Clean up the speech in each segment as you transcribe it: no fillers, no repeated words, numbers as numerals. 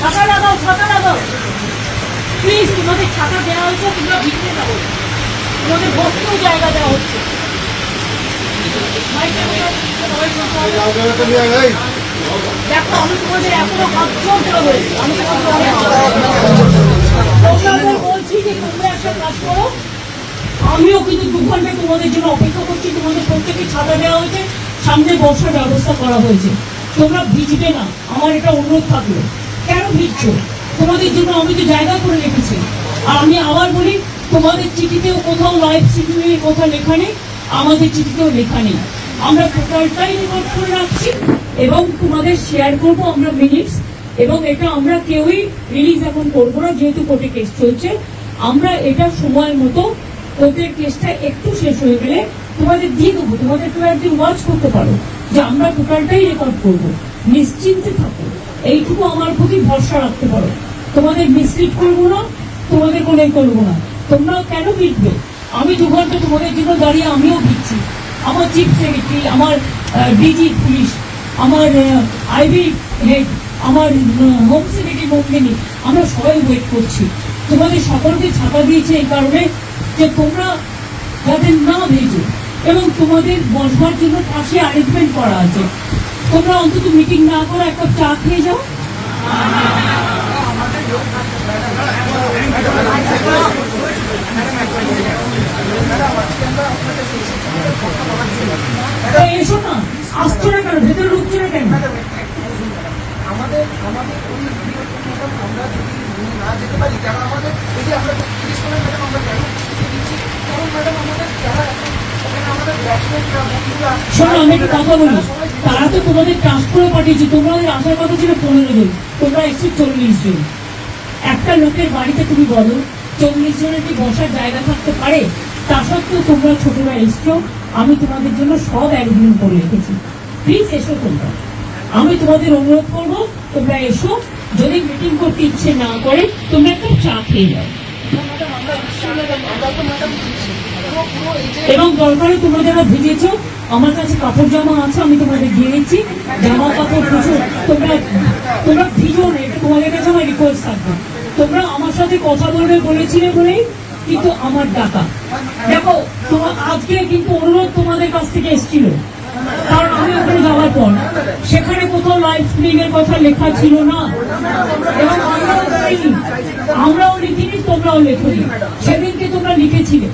ছাতা লাগাও, ছাতা লাগাও প্লিজ। তোমাদের ছাতা দেওয়া হয়েছে, তোমরা ভিতরে যাবো, তোমাদের বসতেও জায়গা দেওয়া হচ্ছে। দেখো আমি তোমাদের এখনো হাত জোর করে বলছি, আমি তোমাদের বলছি যে তোমরা একটা কাজ করো। আমিও কিন্তু 2 ঘন্টা তোমাদের জন্য অপেক্ষা করছি। তোমাদের প্রত্যেকে ছাতা দেওয়া হয়েছে, সামনে বসার ব্যবস্থা করা হয়েছে। তোমরা ভিজবে না, আমার এটা অনুরোধ থাকলো। কেন ভিজছো? তোমাদের জন্য আমি তো জায়গা করে রেখেছি। আর আমি আবার বলি, তোমাদের চিঠিতেও কোথাও লাইভ স্ট্রিমিংয়ের কথা লেখা নেই, আমাদের চিঠিতেও লেখা নেই। আমরা টোটালটাই রেকর্ড করে রাখছি এবং তোমাদের শেয়ার করবো আমরা মিনিটস। এবং এটা আমরা কেউই রিলিজ এখন করবো না, যেহেতু কোর্টে কেস চলছে। আমরা এটা সময় মতো কোর্টের কেসটা একটু শেষ হয়ে গেলে তোমাদের দিয়ে দেবো। তোমাদের কেউ একদিন ওয়াচ করতে পারো যে আমরা টোটালটাই রেকর্ড করবো। নিশ্চিন্তে থাকো, এইটুকু আমার প্রতি ভরসা রাখতে পারো। তোমাদের মিসলিড করবো না, তোমাদের কোনো করবো না। তোমরাও কেন ভিড়বে? আমি 2 ঘন্টা তোমাদের জন্য দাঁড়িয়ে আমিও ভিড়ছি। আমার চিফ সেক্রেটারি, আমার ডিজি পুলিশ, আমার আইবি হেড, আমার হোম সেক্রেটারি মন্দিনী, আমরা সবাই ওয়েট করছি। তোমাদের সকলকে ছাপা দিয়েছে এই কারণে যে তোমরা যাতে না ভেজো, এবং তোমাদের বসবার জন্য পাশে অ্যারেঞ্জমেন্ট করা আছে। তোমরা অন্তত মিটিং না করে একটা চা খেয়ে যাও। এসো না, আসছো না কেন? ভেতরে ঢুকছো না কেন? আমাদের আমাদের ওই আমরা যদি না যেতে পারি, কেন আমাদের এই যে আমরা জিজ্ঞেস করেন ম্যাডাম আমরা কেন দিচ্ছি, কারণ ম্যাডাম আমাদের যারা এখন আমাদের ব্যাটসম্যানরা বন্ধুরা। শোনো, আমি একটু কথা বলি। তারা তো তোমাদের ট্রান্সফারে পাঠিয়েছে, তোমাদের আসার কথা ছিল 15 জন, তোমরা এসছো 40 জন। একটা লোকের বাড়িতে তুমি বলো 40 জনের কি বসার জায়গা থাকতে পারে? তা সত্ত্বেও তোমরা ছোটরা এসছো, আমি তোমাদের জন্য সব অ্যারেঞ্জমেন্ট করে রেখেছি। প্লিজ এসো তোমরা, আমি তোমাদের অনুরোধ করবো তোমরা এসো। যদি মিটিং করতে ইচ্ছে না করে তোমরা একটা চা খেয়ে যাও, এবং দরকারে তোমরা যারা ভিজেছো আমার কাছে কাপড় জামা আছে, আমি তোমাদের দিয়ে দিচ্ছি জামা কাপড় প্রচুর। তোমরা ভিজো না, এটা তোমাদের কাছে আমার রিকোয়েস্ট থাকবে। তোমরা আমার সাথে কথা বলবে বলেছিলে বলেই কিন্তু আমার ডাকা। দেখো তোমার আজকে কিন্তু অনুরোধ তোমাদের কাছ থেকে এসেছিল, কারণ আমি ওখানে যাওয়ার পর সেখানে কোথাও লাইভ স্ট্রিমিং এর কথা লেখা ছিল না, এবং আমরাও লিখিনি, তোমরাও লেখনি। সেদিনকে তোমরা লিখেছিলে,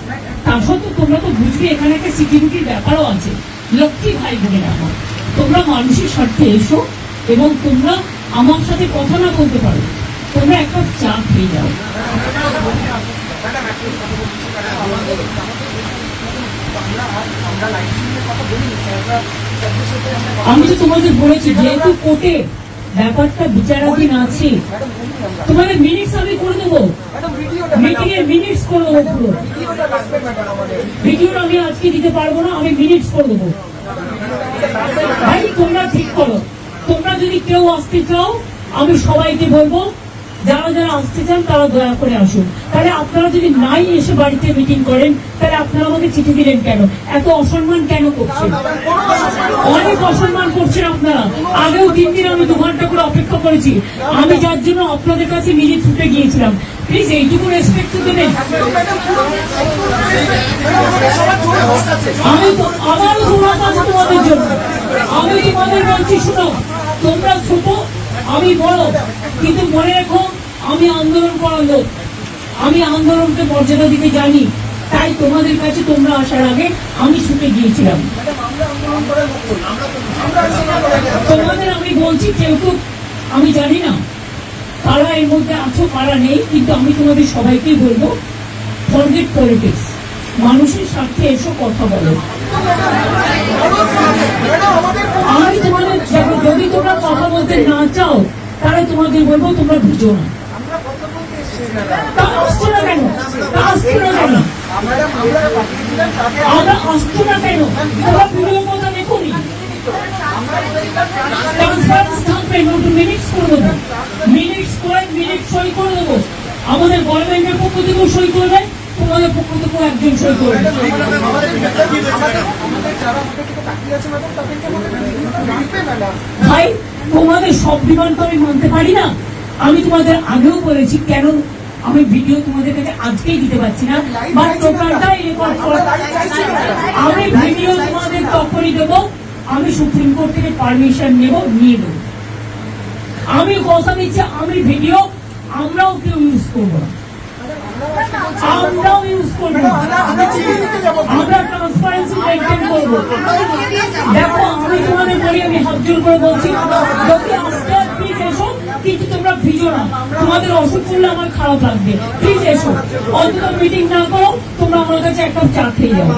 তা সত্ত্বেও তোমরা তো বুঝবে এখানে একটা সিকিউরিটির ব্যাপারও আছে। লক্ষ্মী ভাই বোনের আমার, তোমরা মানুষের স্বার্থে এসো, এবং তোমরা আমার সাথে কথা না বলতে পারো, তোমরা একটা চা খেয়ে যাও। আমি তো তোমাদের বলেছি, যেহেতু কোর্টে ব্যাপারটা বিচারাধীন আছে, তোমাদের মিনিটস আমি করে দেবো, মিটিং এর মিনিটস করে দেবো। পুরো ভিডিওটা আমি আজকে দিতে পারবো না, আমি মিনিটস করে দেবো। ভাই তোমরা ঠিক করো, তোমরা যদি কেউ আসতে চাও আমি সবাইকে বলবো যারা যারা আসতে চান তারা দয়া করে আসুন। তাহলে আপনারা যদি নাই এসে বাড়িতে মিটিং করেন, তাহলে আপনারা আমাকে চিঠি দিলেন কেন? এত অসম্মান কেন করছেন? অনেক অসম্মান করছেন আপনারা। আগেও 3 দিন আমি 2 ঘন্টা করে অপেক্ষা করেছি, আমি যার জন্য আপনাদের কাছে নিজে ছুটে গিয়েছিলাম। প্লিজ এইটুকু রেসপেক্ট তো দেবেন। আমি তো আবারও ধন্যবাদ আছে তোমাদের জন্য। আমি তোমাদের বলছি, শুনো, তোমরা ছোট আমি বড়, কিন্তু মনে রেখো আমি আন্দোলন করার লোক, আমি আন্দোলনকে মর্যাদা দিতে জানি। তাই তোমাদের কাছে তোমরা আসার আগে আমি ছুটে গিয়েছিলাম। তোমাদের আমি বলছি, কেউ তো আমি জানি না কারা এর মধ্যে আছো কারা নেই, কিন্তু আমি তোমাদের সবাইকেই বলবো, ফরগেট পলিটিক্স, মানুষের স্বার্থে এসো, কথা বলো। আমি তোমাদের যদি তোমরা কথা বলতে না চাও তাহলে তোমাদের বলবো তোমরা বুঝো না। আসছো না কেন? আসছো না কেন? আমরা আসছো না কেন? তোমরা ভিডিও কথা দেখোনি? কনফারেন্স থাকবে, মিনিটস করে দেবো, মিনিটস করে মিনিট সই করে দেবো। আমাদের গভর্নমেন্টের পক্ষ থেকেও সই করবে, তোমাদের পক্ষ থেকেও একজন সই করবে। ভাই তোমাদের সব ডিমান্ড তো আমি মানতে পারি না, আমি তোমাদের আগেও বলেছি কেন আমি ভিডিও তোমাদের কাছে আজকেই দিতে পারছি না, বা টোটালটাই রেকর্ড করে আমি ভিডিও তোমাদের তখনই দেবো আমি সুপ্রিম কোর্ট থেকে পারমিশন নিয়ে দেবো। আমি কথা দিচ্ছি আমি ভিডিও আমরাও কেউ ইউজ করবো না, আমরাও ইউজ করবো না, আমরা ট্রান্সপারেন্সি মেনটেন করবো। দেখো আমি তোমাদের বলি, আমি হাত জোর করে বলছি যদি আসতে প্লিজ এসো, কিন্তু তোমরা ভিজো না, তোমাদের অসুখ করলে আমার খারাপ লাগবে, প্লিজ এসো, অন্তত মিটিং না করো, তোমরা আমার কাছে এক কাপ চা খেয়ে যাও।